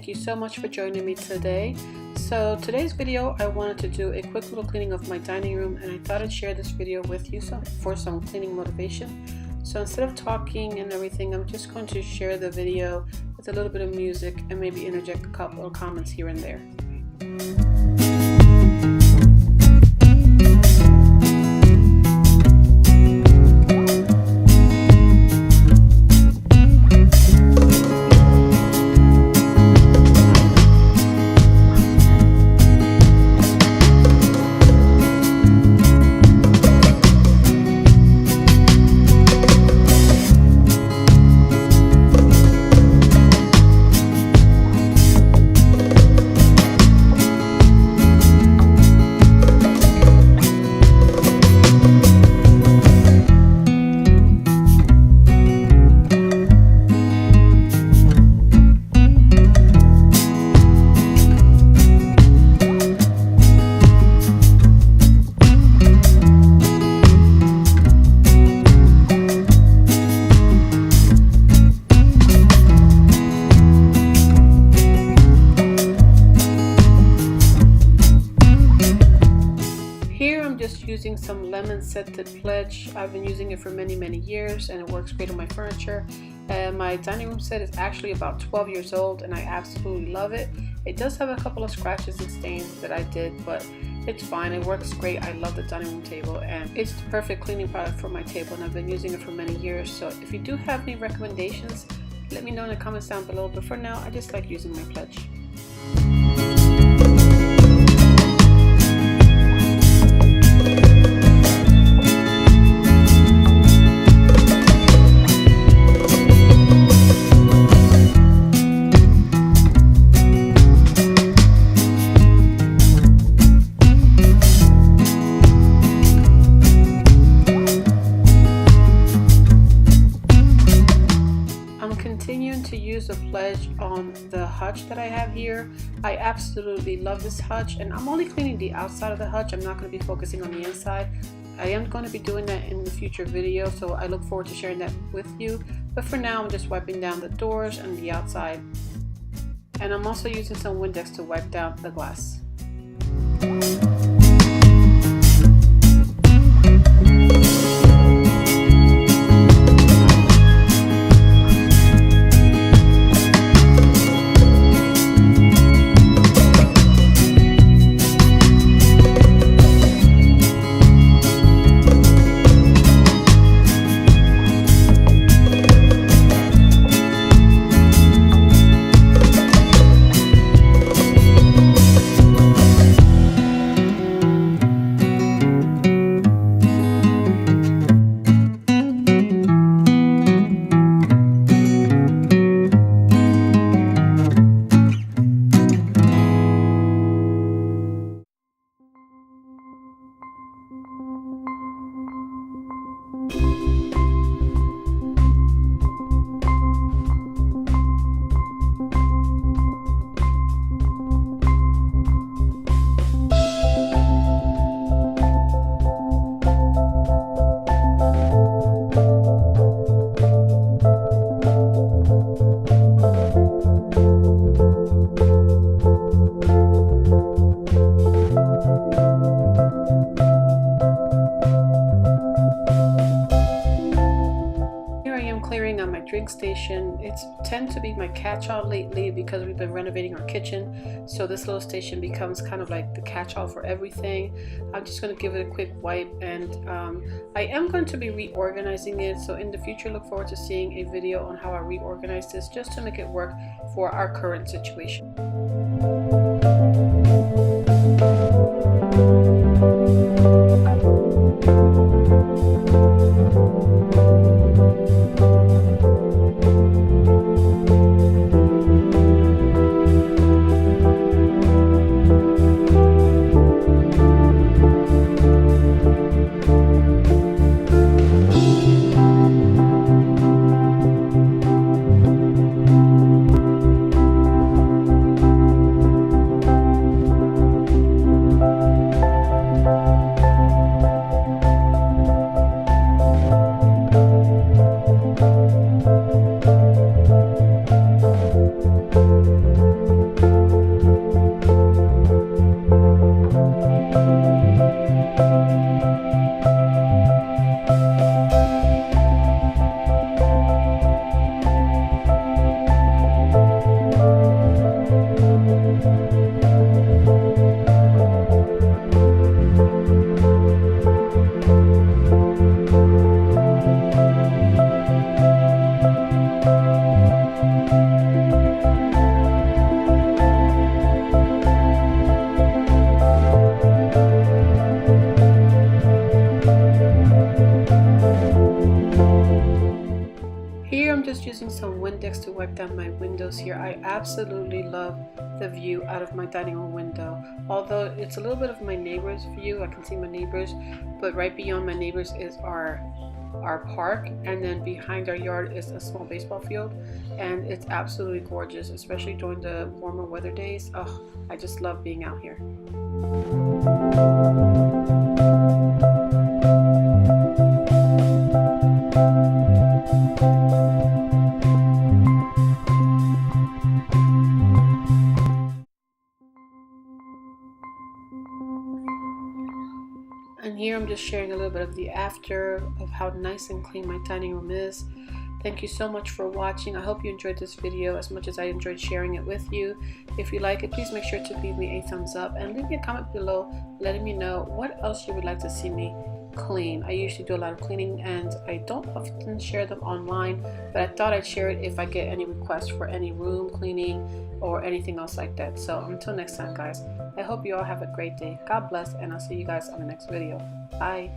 thank you so much for joining me today. So today's video, I wanted to do a quick little cleaning of my dining room, and I thought I'd share this video with you for some cleaning motivation. So instead of talking and everything, I'm just going to share the video with a little bit of music and maybe interject a couple of comments here and there. Just using some lemon scented pledge. I've been using it for many years and it works great on my furniture. My dining room set is actually about 12 years old and I absolutely love it. It does have a couple of scratches and stains that I did, but it's fine. It works great. I love the dining room table and it's the perfect cleaning product for my table, and I've been using it for many years. So if you do have any recommendations, let me know in the comments down below, but for now I just like using my pledge. Continuing to use the pledge on the hutch that I have here. I absolutely love this hutch, and I'm only cleaning the outside of the hutch. I'm not going to be focusing on the inside. I am going to be doing that in the future video, so I look forward to sharing that with you. But for now, I'm just wiping down the doors and the outside, and I'm also using some Windex to wipe down the glass. Clearing on my drink station. It's tend to be my catch-all lately because we've been renovating our kitchen, so this little station becomes kind of like the catch-all for everything. I'm just going to give it a quick wipe, and I am going to be reorganizing it, so in the future look forward to seeing a video on how I reorganize this just to make it work for our current situation. wipe down my windows here. I absolutely love the view out of my dining room window. Although it's a little bit of my neighbor's view, I can see my neighbors, but right beyond my neighbors is our park, and then behind our yard is a small baseball field, and it's absolutely gorgeous, especially during the warmer weather days. Oh, I just love being out here. And here I'm just sharing a little bit of the after of how nice and clean my dining room is. Thank you so much for watching. I hope you enjoyed this video as much as I enjoyed sharing it with you. If you like it, please make sure to leave me a thumbs up and leave me a comment below letting me know what else you would like to see me clean. I usually do a lot of cleaning and I don't often share them online, but I thought I'd share it if I get any requests for any room cleaning or anything else like that. So until next time, guys, I hope you all have a great day. God bless, and I'll see you guys on the next video. Bye.